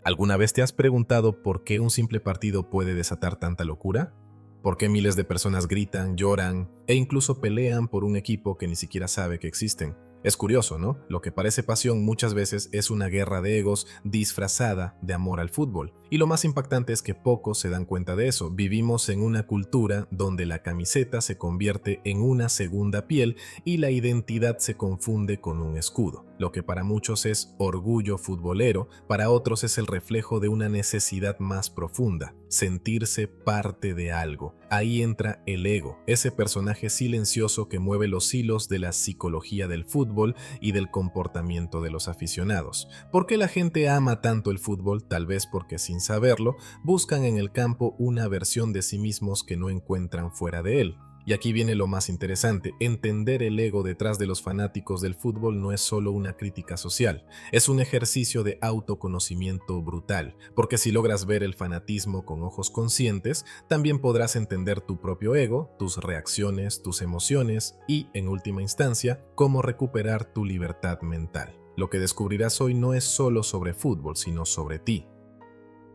¿Alguna vez te has preguntado por qué un simple partido puede desatar tanta locura? ¿Por qué miles de personas gritan, lloran e incluso pelean por un equipo que ni siquiera sabe que existen? Es curioso, ¿no? Lo que parece pasión muchas veces es una guerra de egos disfrazada de amor al fútbol. Y lo más impactante es que pocos se dan cuenta de eso. Vivimos en una cultura donde la camiseta se convierte en una segunda piel y la identidad se confunde con un escudo. Lo que para muchos es orgullo futbolero, para otros es el reflejo de una necesidad más profunda, sentirse parte de algo. Ahí entra el ego, ese personaje silencioso que mueve los hilos de la psicología del fútbol y del comportamiento de los aficionados. ¿Por qué la gente ama tanto el fútbol? Tal vez porque sin saberlo, buscan en el campo una versión de sí mismos que no encuentran fuera de él. Y aquí viene lo más interesante, entender el ego detrás de los fanáticos del fútbol no es solo una crítica social, es un ejercicio de autoconocimiento brutal, porque si logras ver el fanatismo con ojos conscientes, también podrás entender tu propio ego, tus reacciones, tus emociones y, en última instancia, cómo recuperar tu libertad mental. Lo que descubrirás hoy no es solo sobre fútbol, sino sobre ti.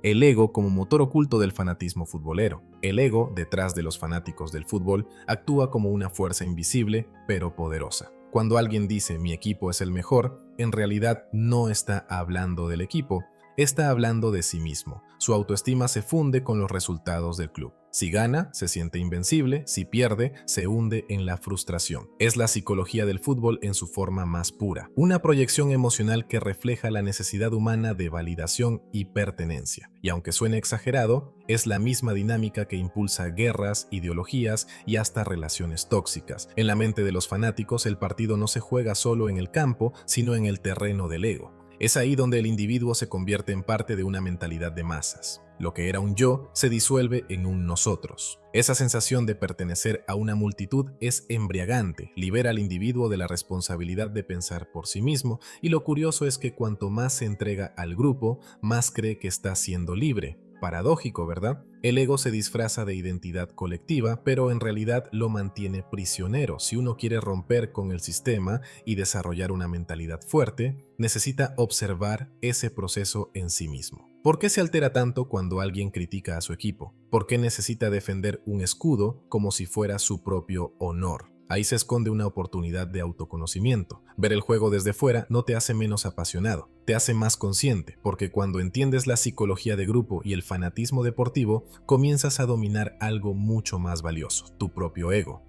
El ego como motor oculto del fanatismo futbolero. El ego, detrás de los fanáticos del fútbol, actúa como una fuerza invisible, pero poderosa. Cuando alguien dice mi equipo es el mejor, en realidad no está hablando del equipo, está hablando de sí mismo. Su autoestima se funde con los resultados del club. Si gana, se siente invencible, si pierde, se hunde en la frustración. Es la psicología del fútbol en su forma más pura, una proyección emocional que refleja la necesidad humana de validación y pertenencia. Y aunque suene exagerado, es la misma dinámica que impulsa guerras, ideologías y hasta relaciones tóxicas. En la mente de los fanáticos, el partido no se juega solo en el campo, sino en el terreno del ego. Es ahí donde el individuo se convierte en parte de una mentalidad de masas. Lo que era un yo se disuelve en un nosotros. Esa sensación de pertenecer a una multitud es embriagante, libera al individuo de la responsabilidad de pensar por sí mismo, y lo curioso es que cuanto más se entrega al grupo, más cree que está siendo libre. Paradójico, ¿verdad? El ego se disfraza de identidad colectiva, pero en realidad lo mantiene prisionero. Si uno quiere romper con el sistema y desarrollar una mentalidad fuerte, necesita observar ese proceso en sí mismo. ¿Por qué se altera tanto cuando alguien critica a su equipo? ¿Por qué necesita defender un escudo como si fuera su propio honor? Ahí se esconde una oportunidad de autoconocimiento. Ver el juego desde fuera no te hace menos apasionado, te hace más consciente, porque cuando entiendes la psicología de grupo y el fanatismo deportivo, comienzas a dominar algo mucho más valioso, tu propio ego.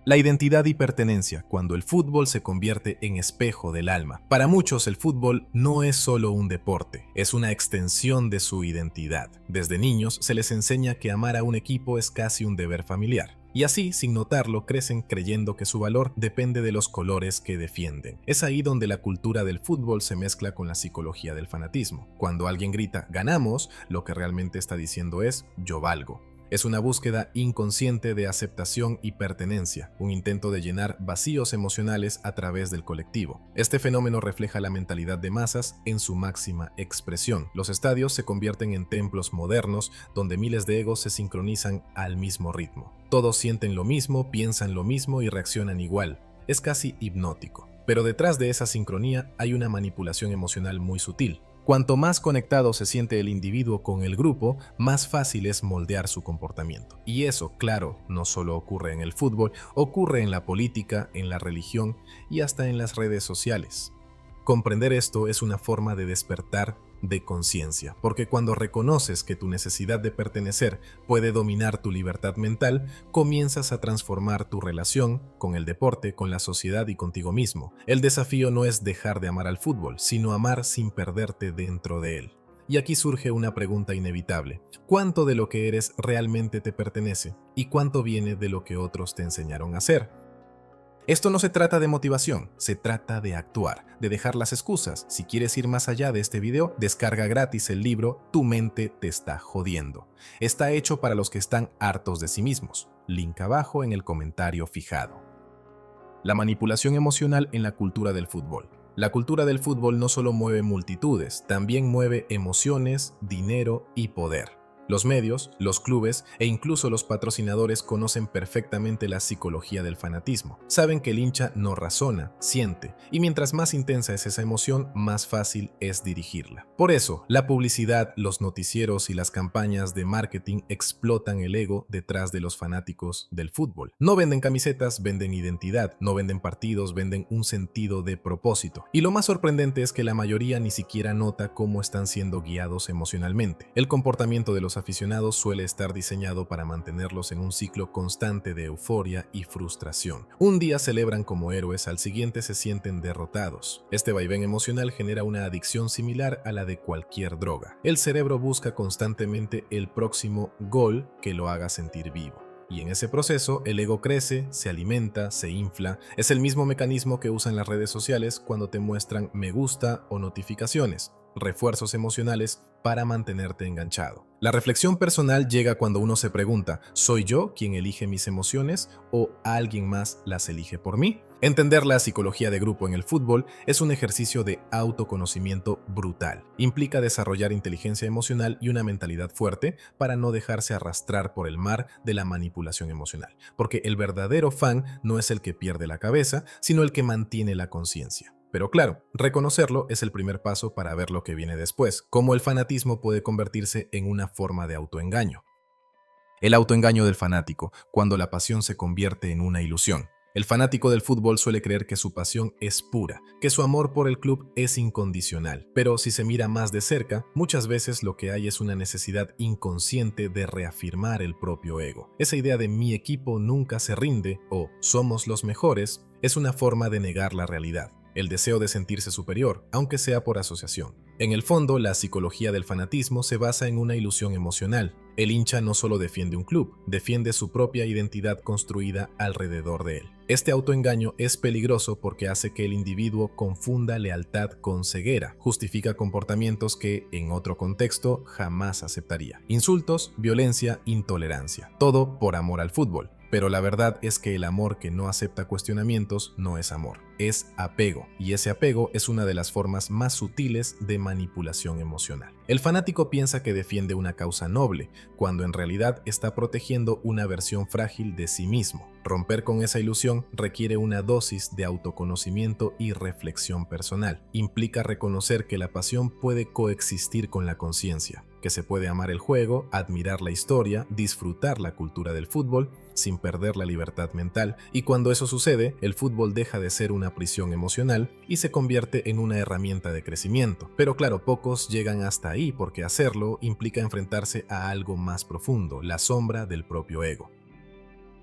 La identidad y pertenencia, cuando el fútbol se convierte en espejo del alma. Para muchos el fútbol no es solo un deporte, es una extensión de su identidad. Desde niños se les enseña que amar a un equipo es casi un deber familiar. Y así, sin notarlo, crecen creyendo que su valor depende de los colores que defienden. Es ahí donde la cultura del fútbol se mezcla con la psicología del fanatismo. Cuando alguien grita "ganamos", lo que realmente está diciendo es "yo valgo". Es una búsqueda inconsciente de aceptación y pertenencia, un intento de llenar vacíos emocionales a través del colectivo. Este fenómeno refleja la mentalidad de masas en su máxima expresión. Los estadios se convierten en templos modernos donde miles de egos se sincronizan al mismo ritmo. Todos sienten lo mismo, piensan lo mismo y reaccionan igual. Es casi hipnótico. Pero detrás de esa sincronía hay una manipulación emocional muy sutil. Cuanto más conectado se siente el individuo con el grupo, más fácil es moldear su comportamiento. Y eso, claro, no solo ocurre en el fútbol, ocurre en la política, en la religión y hasta en las redes sociales. Comprender esto es una forma de despertar de conciencia, porque cuando reconoces que tu necesidad de pertenecer puede dominar tu libertad mental, comienzas a transformar tu relación con el deporte, con la sociedad y contigo mismo. El desafío no es dejar de amar al fútbol, sino amar sin perderte dentro de él. Y aquí surge una pregunta inevitable. ¿Cuánto de lo que eres realmente te pertenece? ¿Y cuánto viene de lo que otros te enseñaron a hacer? Esto no se trata de motivación, se trata de actuar, de dejar las excusas. Si quieres ir más allá de este video, descarga gratis el libro Tu mente te está jodiendo. Está hecho para los que están hartos de sí mismos. Link abajo en el comentario fijado. La manipulación emocional en la cultura del fútbol. La cultura del fútbol no solo mueve multitudes, también mueve emociones, dinero y poder. Los medios, los clubes e incluso los patrocinadores conocen perfectamente la psicología del fanatismo. Saben que el hincha no razona, siente, y mientras más intensa es esa emoción, más fácil es dirigirla. Por eso, la publicidad, los noticieros y las campañas de marketing explotan el ego detrás de los fanáticos del fútbol. No venden camisetas, venden identidad, no venden partidos, venden un sentido de propósito. Y lo más sorprendente es que la mayoría ni siquiera nota cómo están siendo guiados emocionalmente. El comportamiento de los aficionados suele estar diseñado para mantenerlos en un ciclo constante de euforia y frustración. Un día celebran como héroes, al siguiente se sienten derrotados. Este vaivén emocional genera una adicción similar a la de cualquier droga. El cerebro busca constantemente el próximo gol que lo haga sentir vivo. Y en ese proceso, el ego crece, se alimenta, se infla. Es el mismo mecanismo que usan las redes sociales cuando te muestran me gusta o notificaciones, refuerzos emocionales para mantenerte enganchado. La reflexión personal llega cuando uno se pregunta, ¿soy yo quien elige mis emociones o alguien más las elige por mí? Entender la psicología de grupo en el fútbol es un ejercicio de autoconocimiento brutal. Implica desarrollar inteligencia emocional y una mentalidad fuerte para no dejarse arrastrar por el mar de la manipulación emocional, porque el verdadero fan no es el que pierde la cabeza, sino el que mantiene la conciencia. Pero claro, reconocerlo es el primer paso para ver lo que viene después, cómo el fanatismo puede convertirse en una forma de autoengaño. El autoengaño del fanático, cuando la pasión se convierte en una ilusión. El fanático del fútbol suele creer que su pasión es pura, que su amor por el club es incondicional, pero si se mira más de cerca, muchas veces lo que hay es una necesidad inconsciente de reafirmar el propio ego. Esa idea de mi equipo nunca se rinde o somos los mejores es una forma de negar la realidad. El deseo de sentirse superior, aunque sea por asociación. En el fondo, la psicología del fanatismo se basa en una ilusión emocional. El hincha no solo defiende un club, defiende su propia identidad construida alrededor de él. Este autoengaño es peligroso porque hace que el individuo confunda lealtad con ceguera, justifica comportamientos que, en otro contexto, jamás aceptaría. Insultos, violencia, intolerancia. Todo por amor al fútbol. Pero la verdad es que el amor que no acepta cuestionamientos no es amor, es apego, y ese apego es una de las formas más sutiles de manipulación emocional. El fanático piensa que defiende una causa noble, cuando en realidad está protegiendo una versión frágil de sí mismo. Romper con esa ilusión requiere una dosis de autoconocimiento y reflexión personal. Implica reconocer que la pasión puede coexistir con la conciencia, que se puede amar el juego, admirar la historia, disfrutar la cultura del fútbol, sin perder la libertad mental, y cuando eso sucede, el fútbol deja de ser una prisión emocional y se convierte en una herramienta de crecimiento. Pero claro, pocos llegan hasta ahí porque hacerlo implica enfrentarse a algo más profundo, la sombra del propio ego.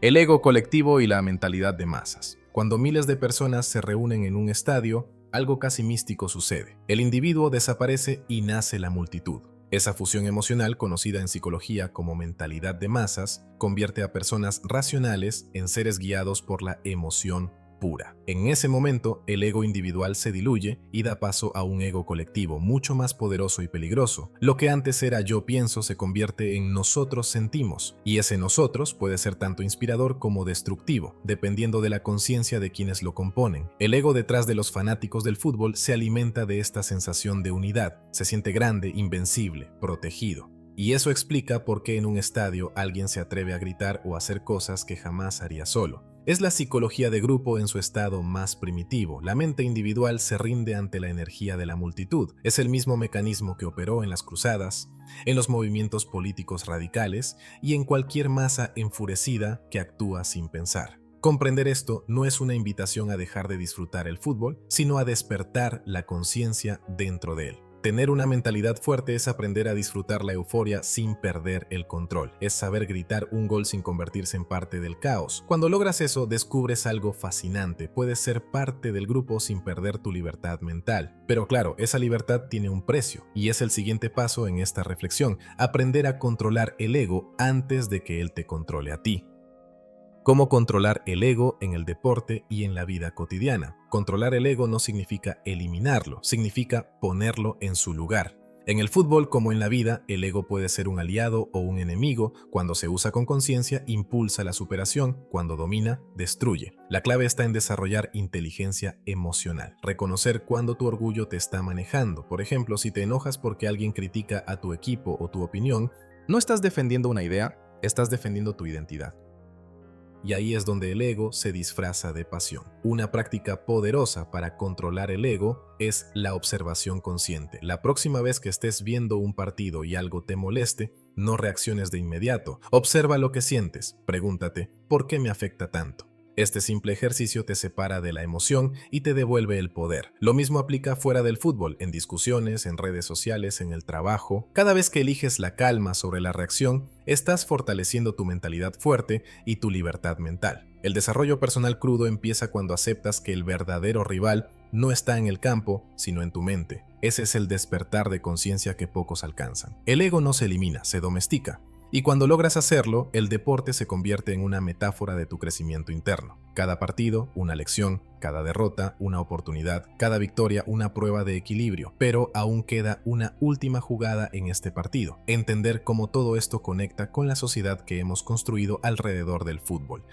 El ego colectivo y la mentalidad de masas. Cuando miles de personas se reúnen en un estadio, algo casi místico sucede. El individuo desaparece y nace la multitud. Esa fusión emocional, conocida en psicología como mentalidad de masas, convierte a personas racionales en seres guiados por la emoción pura. En ese momento, el ego individual se diluye y da paso a un ego colectivo mucho más poderoso y peligroso. Lo que antes era yo pienso se convierte en nosotros sentimos, y ese nosotros puede ser tanto inspirador como destructivo, dependiendo de la conciencia de quienes lo componen. El ego detrás de los fanáticos del fútbol se alimenta de esta sensación de unidad, se siente grande, invencible, protegido. Y eso explica por qué en un estadio alguien se atreve a gritar o hacer cosas que jamás haría solo. Es la psicología de grupo en su estado más primitivo. La mente individual se rinde ante la energía de la multitud. Es el mismo mecanismo que operó en las cruzadas, en los movimientos políticos radicales y en cualquier masa enfurecida que actúa sin pensar. Comprender esto no es una invitación a dejar de disfrutar el fútbol, sino a despertar la conciencia dentro de él. Tener una mentalidad fuerte es aprender a disfrutar la euforia sin perder el control. Es saber gritar un gol sin convertirse en parte del caos. Cuando logras eso, descubres algo fascinante. Puedes ser parte del grupo sin perder tu libertad mental. Pero claro, esa libertad tiene un precio, y es el siguiente paso en esta reflexión: aprender a controlar el ego antes de que él te controle a ti. ¿Cómo controlar el ego en el deporte y en la vida cotidiana? Controlar el ego no significa eliminarlo, significa ponerlo en su lugar. En el fútbol, como en la vida, el ego puede ser un aliado o un enemigo. Cuando se usa con conciencia, impulsa la superación; cuando domina, destruye. La clave está en desarrollar inteligencia emocional. Reconocer cuando tu orgullo te está manejando. Por ejemplo, si te enojas porque alguien critica a tu equipo o tu opinión, No estás defendiendo una idea, estás defendiendo tu identidad. Y ahí es donde el ego se disfraza de pasión. Una práctica poderosa para controlar el ego es la observación consciente. La próxima vez que estés viendo un partido y algo te moleste, no reacciones de inmediato. Observa lo que sientes. Pregúntate, ¿por qué me afecta tanto? Este simple ejercicio te separa de la emoción y te devuelve el poder. Lo mismo aplica fuera del fútbol, en discusiones, en redes sociales, en el trabajo. Cada vez que eliges la calma sobre la reacción, estás fortaleciendo tu mentalidad fuerte y tu libertad mental. El desarrollo personal crudo empieza cuando aceptas que el verdadero rival no está en el campo, sino en tu mente. Ese es el despertar de conciencia que pocos alcanzan. El ego no se elimina, se domestica. Y cuando logras hacerlo, el deporte se convierte en una metáfora de tu crecimiento interno. Cada partido, una lección, cada derrota, una oportunidad, cada victoria, una prueba de equilibrio. Pero aún queda una última jugada en este partido: entender cómo todo esto conecta con la sociedad que hemos construido alrededor del fútbol.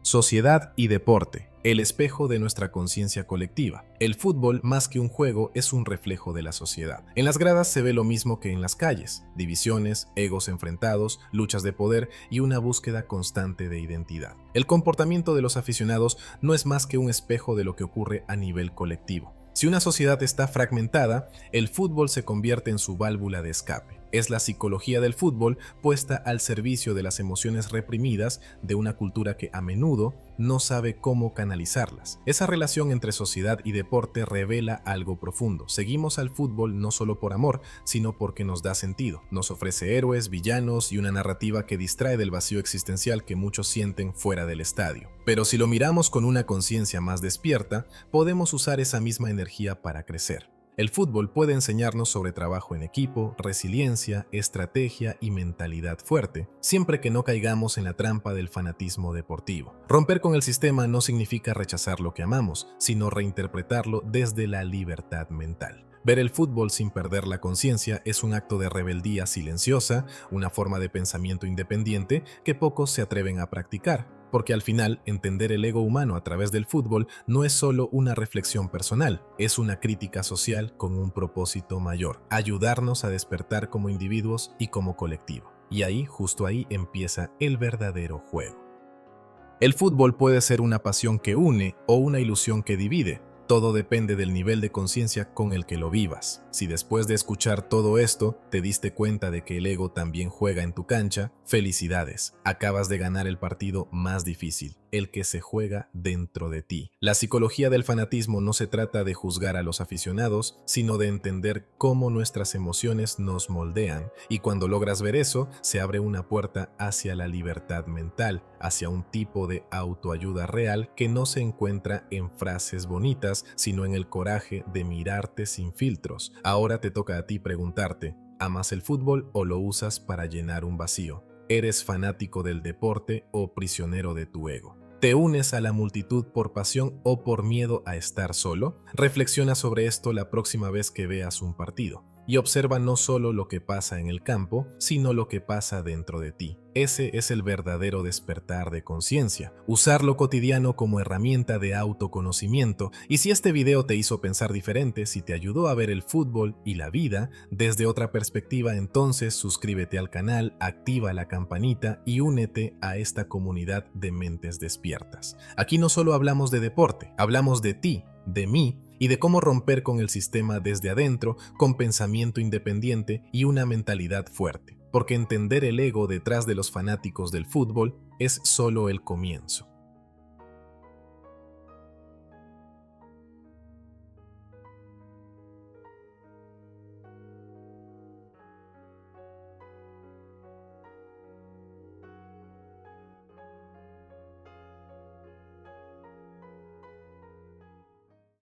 Sociedad y deporte, el espejo de nuestra conciencia colectiva. El fútbol, más que un juego, es un reflejo de la sociedad. En las gradas se ve lo mismo que en las calles: divisiones, egos enfrentados, luchas de poder y una búsqueda constante de identidad. El comportamiento de los aficionados no es más que un espejo de lo que ocurre a nivel colectivo. Si una sociedad está fragmentada, el fútbol se convierte en su válvula de escape. Es la psicología del fútbol puesta al servicio de las emociones reprimidas de una cultura que a menudo no sabe cómo canalizarlas. Esa relación entre sociedad y deporte revela algo profundo. Seguimos al fútbol no solo por amor, sino porque nos da sentido. Nos ofrece héroes, villanos y una narrativa que distrae del vacío existencial que muchos sienten fuera del estadio. Pero si lo miramos con una conciencia más despierta, podemos usar esa misma energía para crecer. El fútbol puede enseñarnos sobre trabajo en equipo, resiliencia, estrategia y mentalidad fuerte, siempre que no caigamos en la trampa del fanatismo deportivo. Romper con el sistema no significa rechazar lo que amamos, sino reinterpretarlo desde la libertad mental. Ver el fútbol sin perder la conciencia es un acto de rebeldía silenciosa, una forma de pensamiento independiente que pocos se atreven a practicar. Porque al final, entender el ego humano a través del fútbol no es solo una reflexión personal, es una crítica social con un propósito mayor: ayudarnos a despertar como individuos y como colectivo. Y ahí, justo ahí, empieza el verdadero juego. El fútbol puede ser una pasión que une o una ilusión que divide. Todo depende del nivel de conciencia con el que lo vivas. Si después de escuchar todo esto te diste cuenta de que el ego también juega en tu cancha, felicidades. Acabas de ganar el partido más difícil, el que se juega dentro de ti. La psicología del fanatismo no se trata de juzgar a los aficionados, sino de entender cómo nuestras emociones nos moldean. Y cuando logras ver eso, se abre una puerta hacia la libertad mental, hacia un tipo de autoayuda real que no se encuentra en frases bonitas, sino en el coraje de mirarte sin filtros. Ahora te toca a ti preguntarte: ¿amas el fútbol o lo usas para llenar un vacío? ¿Eres fanático del deporte o prisionero de tu ego? ¿Te unes a la multitud por pasión o por miedo a estar solo? Reflexiona sobre esto la próxima vez que veas un partido y observa no solo lo que pasa en el campo, sino lo que pasa dentro de ti. Ese es el verdadero despertar de conciencia, usar lo cotidiano como herramienta de autoconocimiento. Y si este video te hizo pensar diferente, si te ayudó a ver el fútbol y la vida desde otra perspectiva, entonces suscríbete al canal, activa la campanita y únete a esta comunidad de mentes despiertas. Aquí no solo hablamos de deporte, hablamos de ti, de mí, y de cómo romper con el sistema desde adentro con pensamiento independiente y una mentalidad fuerte. Porque entender el ego detrás de los fanáticos del fútbol es solo el comienzo.